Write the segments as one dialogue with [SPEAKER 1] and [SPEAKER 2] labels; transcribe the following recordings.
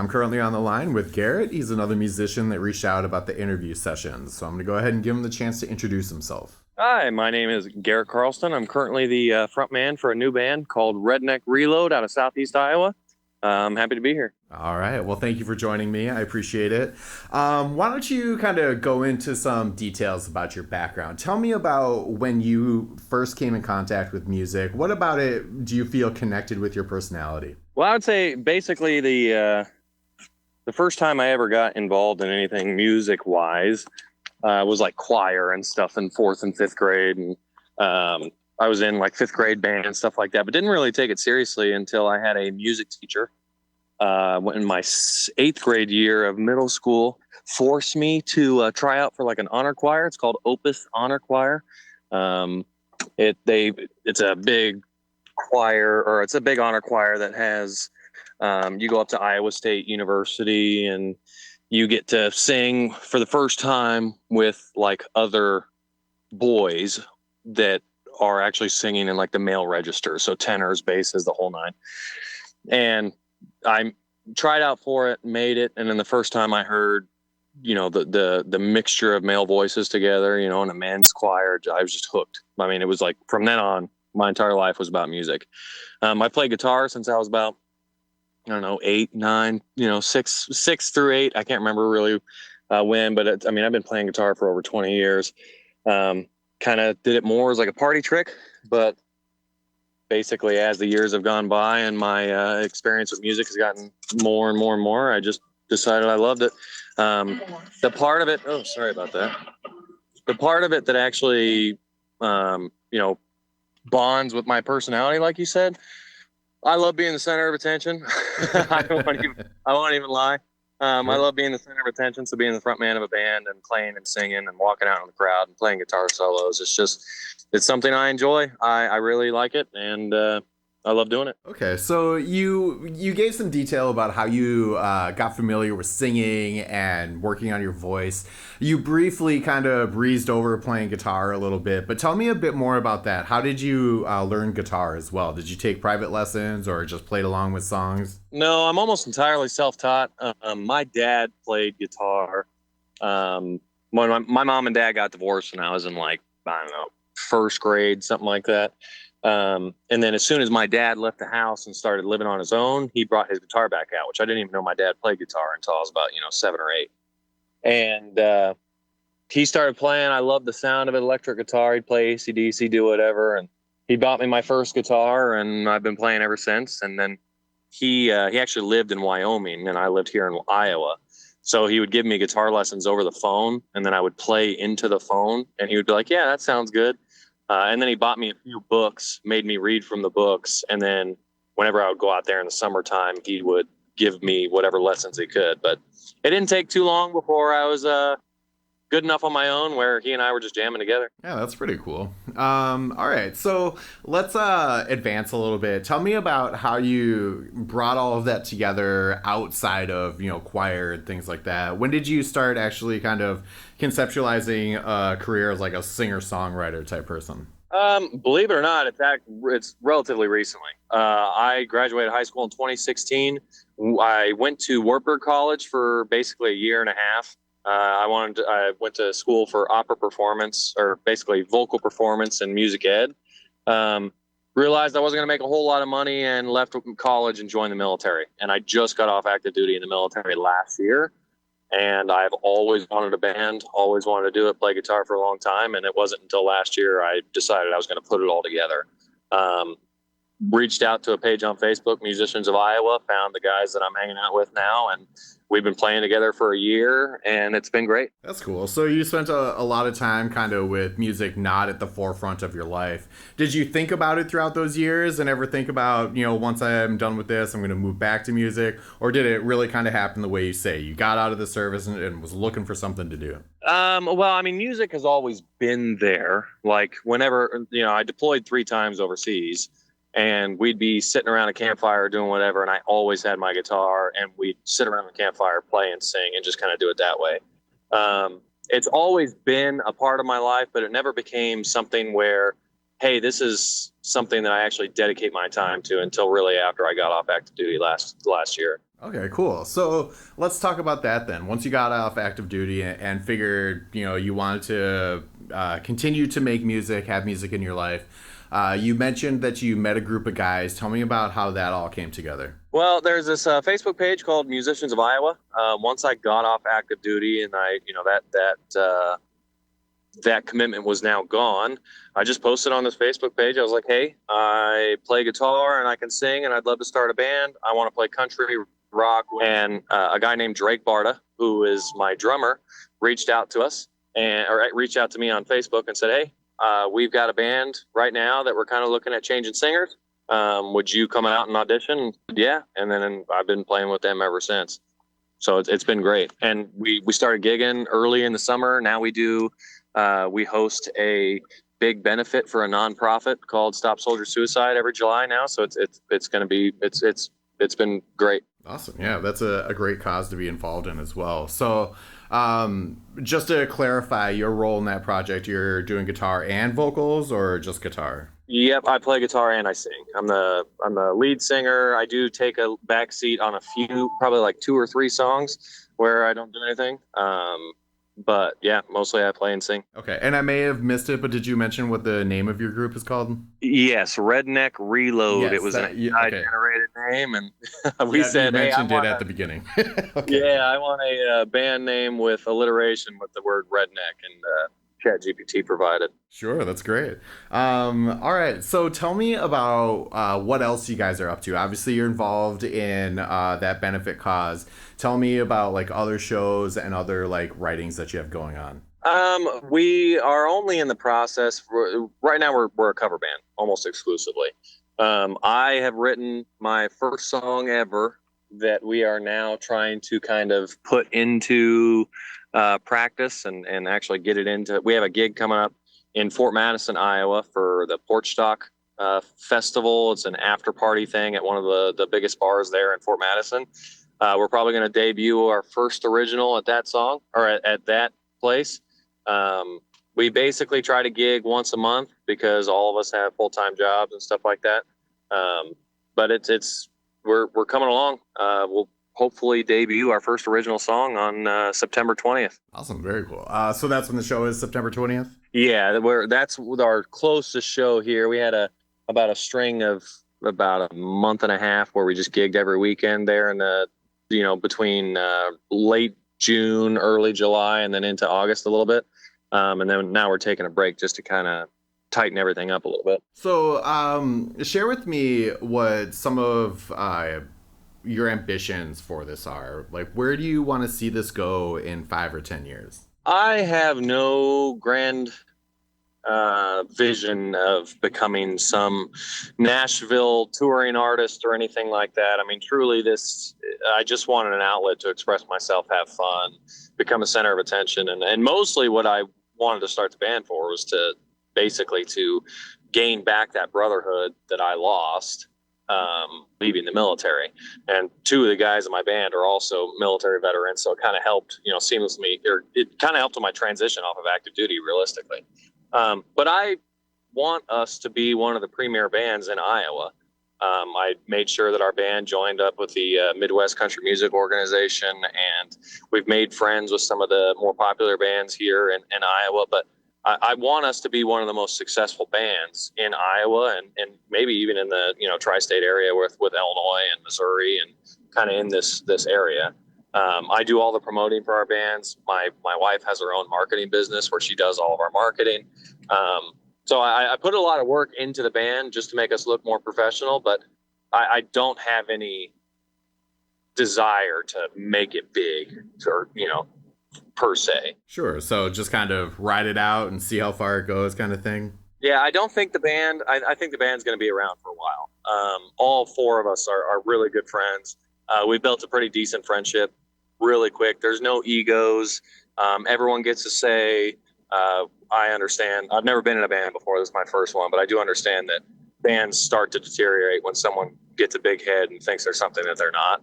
[SPEAKER 1] I'm currently on the line with Garrett. He's another musician that reached out about the interview sessions. So I'm going to go ahead and give him the chance to introduce himself.
[SPEAKER 2] Hi, my name is Garrett Carlston. I'm currently the front man for a new band called Redneck Reload out of Southeast Iowa. I'm happy to be here.
[SPEAKER 1] All right. Well, thank you for joining me. I appreciate it. Why don't you kind of go into some details about your background? Tell me about when you first came in contact with music. What about it do you feel connected with your personality?
[SPEAKER 2] Well, I would say basically the first time I ever got involved in anything music wise was like choir and stuff in fourth and fifth grade, and I was in like fifth grade band and stuff like that, but didn't really take it seriously until I had a music teacher in my eighth grade year of middle school forced me to try out for like an honor choir. It's called Opus Honor Choir. It's a big choir, or it's a big honor choir that has you go up to Iowa State University and you get to sing for the first time with like other boys that are actually singing in like the male register. So tenors, basses, the whole nine. And I tried out for it, made it. And then the first time I heard, the mixture of male voices together, in a men's choir, I was just hooked. I mean, it was like from then on, my entire life was about music. I played guitar since I was about, I don't know, 8, 9, 6 through 8. I can't remember really when, but I've been playing guitar for over 20 years. Kind of did it more as like a party trick, but basically as the years have gone by and my experience with music has gotten more and more and more, I just decided I loved it. The part of it, oh, sorry about that. The part of it that actually, bonds with my personality, like you said, I love being the center of attention. I won't even lie. I love being the center of attention. So being the front man of a band and playing and singing and walking out in the crowd and playing guitar solos, it's something I enjoy. I really like it, and I love doing it.
[SPEAKER 1] Okay, so you gave some detail about how you got familiar with singing and working on your voice. You briefly kind of breezed over playing guitar a little bit, but tell me a bit more about that. How did you learn guitar as well? Did you take private lessons or just played along with songs?
[SPEAKER 2] No, I'm almost entirely self-taught. My dad played guitar. When my mom and dad got divorced when I was in like, I don't know, first grade, something like that. And then as soon as my dad left the house and started living on his own, he brought his guitar back out, which I didn't even know my dad played guitar until I was about, 7 or 8. And he started playing. I loved the sound of it, electric guitar. He'd play AC/DC, do whatever. And he bought me my first guitar, and I've been playing ever since. And then he actually lived in Wyoming, and I lived here in Iowa. So he would give me guitar lessons over the phone, and then I would play into the phone, and he would be like, yeah, that sounds good. And then he bought me a few books, made me read from the books. And then whenever I would go out there in the summertime, he would give me whatever lessons he could. But it didn't take too long before I was good enough on my own where he and I were just jamming together.
[SPEAKER 1] Yeah, that's pretty cool. All right, so let's advance a little bit. Tell me about how you brought all of that together outside of choir and things like that. When did you start actually kind of conceptualizing a career as like a singer-songwriter type person?
[SPEAKER 2] Believe it or not, it's relatively recently. I graduated high school in 2016. I went to Wartburg College for basically a year and a half. I went to school for opera performance, or basically vocal performance and music ed. Realized I wasn't going to make a whole lot of money and left college and joined the military. And I just got off active duty in the military last year. And I've always wanted a band, always wanted to do it, play guitar for a long time. And it wasn't until last year I decided I was going to put it all together. Reached out to a page on Facebook, Musicians of Iowa, found the guys that I'm hanging out with now, and we've been playing together for a year, and it's been great.
[SPEAKER 1] That's cool. So you spent a lot of time kind of with music not at the forefront of your life. Did you think about it throughout those years and ever think about, once I'm done with this, I'm going to move back to music? Or did it really kind of happen the way you say? You got out of the service and was looking for something to do?
[SPEAKER 2] Music has always been there. Like whenever, I deployed 3 times overseas. And we'd be sitting around a campfire doing whatever, and I always had my guitar, and we'd sit around the campfire, play and sing, and just kind of do it that way. It's always been a part of my life, but it never became something where hey, this is something that I actually dedicate my time to until really after I got off active duty last year.
[SPEAKER 1] Okay, cool. So let's talk about that then. Once you got off active duty and figured, you wanted to continue to make music, have music in your life, you mentioned that you met a group of guys. Tell me about how that all came together.
[SPEAKER 2] Well, there's this Facebook page called Musicians of Iowa. Once I got off active duty and that commitment was now gone, I just posted on this Facebook page. I was like, hey, I play guitar and I can sing and I'd love to start a band. I want to play country rock. And a guy named Drake Barta, who is my drummer, reached out to us or reached out to me on Facebook and said, hey, we've got a band right now that we're kind of looking at changing singers. Would you come out and audition? Yeah. And then I've been playing with them ever since. So it's been great. And we started gigging early in the summer. Now we host a big benefit for a nonprofit called Stop Soldier Suicide every July now. So it's been great.
[SPEAKER 1] Awesome. Yeah, that's a great cause to be involved in as well. So just to clarify your role in that project, you're doing guitar and vocals or just guitar?
[SPEAKER 2] Yep, I play guitar and I sing. I'm the lead singer. I do take a back seat on a few, probably like 2 or 3 songs where I don't do anything. But yeah, mostly I play and sing.
[SPEAKER 1] Okay, and I may have missed it, but did you mention what the name of your group is called?
[SPEAKER 2] Yes, Redneck Reload.
[SPEAKER 1] Yes,
[SPEAKER 2] it was an AI-generated name, and we said,
[SPEAKER 1] you mentioned it at the beginning.
[SPEAKER 2] Okay. Yeah, I want a band name with alliteration with the word redneck, and ChatGPT provided.
[SPEAKER 1] Sure, that's great. All right, so tell me about what else you guys are up to. Obviously, you're involved in that benefit cause. Tell me about like other shows and other like writings that you have going on.
[SPEAKER 2] We are only in the process. Right now, we're a cover band almost exclusively. I have written my first song ever that we are now trying to kind of put into practice and actually get it into. We have a gig coming up in Fort Madison, Iowa for the Porch Stock Festival. It's an after party thing at one of the biggest bars there in Fort Madison. We're probably going to debut our first original at that song or at that place. We basically try to gig once a month because all of us have full-time jobs and stuff like that. But we're coming along. We'll hopefully debut our first original song on September 20th.
[SPEAKER 1] Awesome. Very cool. So that's when the show is, September 20th?
[SPEAKER 2] Yeah, that's our closest show here. We had about a string of about a month and a half where we just gigged every weekend there in the, between late June, early July, and then into August a little bit. And then now we're taking a break just to kind of tighten everything up a little bit.
[SPEAKER 1] So share with me what some of your ambitions for this are. Like, where do you want to see this go in 5 or 10 years?
[SPEAKER 2] I have no grand vision of becoming some Nashville touring artist or anything like that. I mean, truly, I just wanted an outlet to express myself, have fun, become a center of attention. And mostly what I wanted to start the band for was to basically to gain back that brotherhood that I lost leaving the military. And 2 of the guys in my band are also military veterans, so it kind of helped, seamlessly, or it kind of helped with my transition off of active duty realistically. But I want us to be one of the premier bands in Iowa. I made sure that our band joined up with the Midwest Country Music Organization, and we've made friends with some of the more popular bands here in Iowa. But I want us to be one of the most successful bands in Iowa and maybe even in the tri-state area with Illinois and Missouri and kind of in this area. I do all the promoting for our bands. My wife has her own marketing business where she does all of our marketing. So I put a lot of work into the band just to make us look more professional, but I don't have any desire to make it big or, per se.
[SPEAKER 1] Sure. So just kind of ride it out and see how far it goes kind of thing.
[SPEAKER 2] Yeah, I don't think I think the band's going to be around for a while. All 4 of us are really good friends. We built a pretty decent friendship really quick. There's no egos. Everyone gets to say, I understand. I've never been in a band before. This is my first one, but I do understand that bands start to deteriorate when someone gets a big head and thinks they're something that they're not.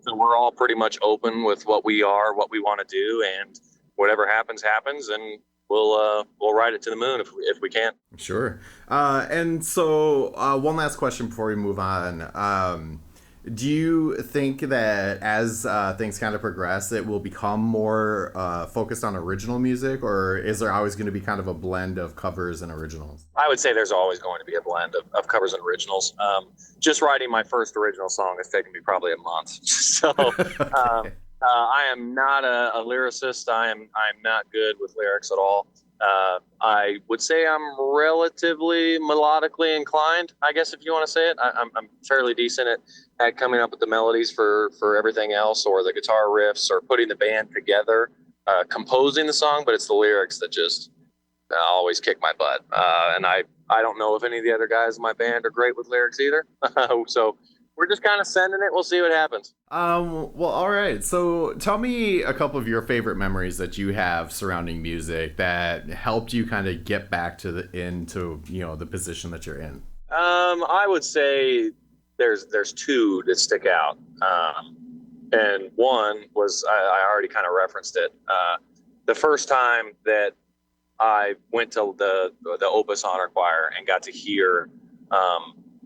[SPEAKER 2] So we're all pretty much open with what we are, what we want to do, and whatever happens, and we'll ride it to the moon if we can.
[SPEAKER 1] Sure. And so, one last question before we move on. Do you think that as things kind of progress, it will become more focused on original music, or is there always going to be kind of a blend of covers and originals?
[SPEAKER 2] I would say there's always going to be a blend of covers and originals. Just writing my first original song has taken me probably a month. So
[SPEAKER 1] Okay.
[SPEAKER 2] I am not a lyricist. I'm not good with lyrics at all. I would say I'm relatively melodically inclined, I guess, if you want to say it. I'm fairly decent at coming up with the melodies for everything else, or the guitar riffs, or putting the band together, composing the song, but it's the lyrics that just always kick my butt. And I don't know if any of the other guys in my band are great with lyrics either. So we're just kind of sending it. We'll see what happens.
[SPEAKER 1] Well, all right. So tell me a couple of your favorite memories that you have surrounding music that helped you kind of get back into the position that you're in.
[SPEAKER 2] I would say there's two that stick out. And one was, I already kind of referenced it. The first time that I went to the Opus Honor Choir and got to hear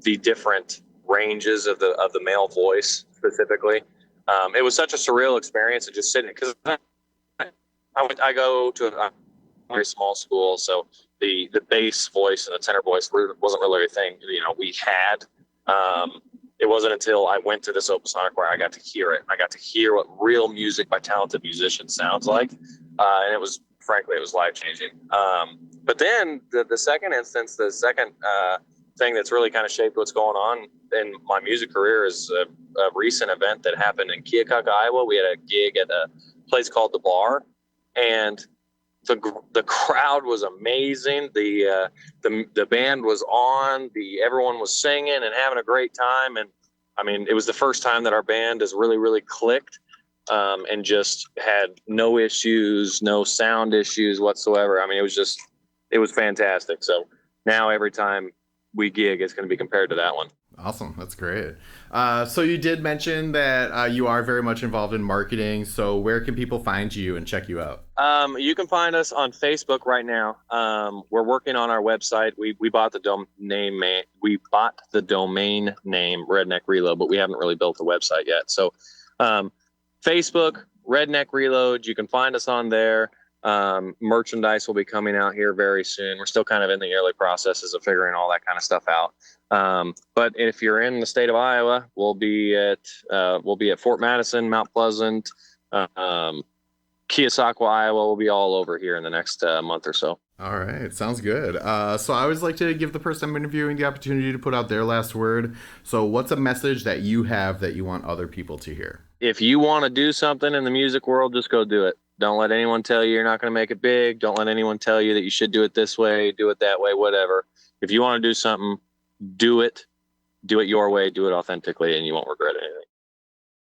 [SPEAKER 2] the different ranges of the male voice specifically. It was such a surreal experience of just sitting, because I go to a very small school, so the bass voice and the tenor voice wasn't really a thing we had. It wasn't until I went to this Opus Honor Choir I got to hear it. I got to hear what real music by talented musicians sounds like, and it was, frankly, it was life changing. But then the second instance, the second thing that's really kind of shaped what's going on in my music career is a recent event that happened in Keokuk, Iowa. We had a gig at a place called The Bar, and the crowd was amazing. The band was on. Everyone was singing and having a great time. And I mean, it was the first time that our band has really, really clicked, and just had no issues, no sound issues whatsoever. I mean, it was fantastic. So now every time we gig, it's going to be compared to that one.
[SPEAKER 1] Awesome. That's great. So you did mention that you are very much involved in marketing. So where can people find you and check you out?
[SPEAKER 2] You can find us on Facebook right now. We're working on our website. We bought the domain name Redneck Reload, but we haven't really built a website yet. So Facebook, Redneck Reload, you can find us on there. Merchandise will be coming out here very soon. We're still kind of in the early processes of figuring all that kind of stuff out. But if you're in the state of Iowa, we'll be at Fort Madison, Mount Pleasant, Keosauqua, Iowa. We'll be all over here in the next month or so.
[SPEAKER 1] All right. Sounds good. So I always like to give the person I'm interviewing the opportunity to put out their last word. So what's a message that you have that you want other people to hear?
[SPEAKER 2] If you want to do something in the music world, just go do it. Don't let anyone tell you you're not going to make it big. Don't let anyone tell you that you should do it this way, do it that way, whatever. If you want to do something, do it your way, do it authentically, and you won't regret it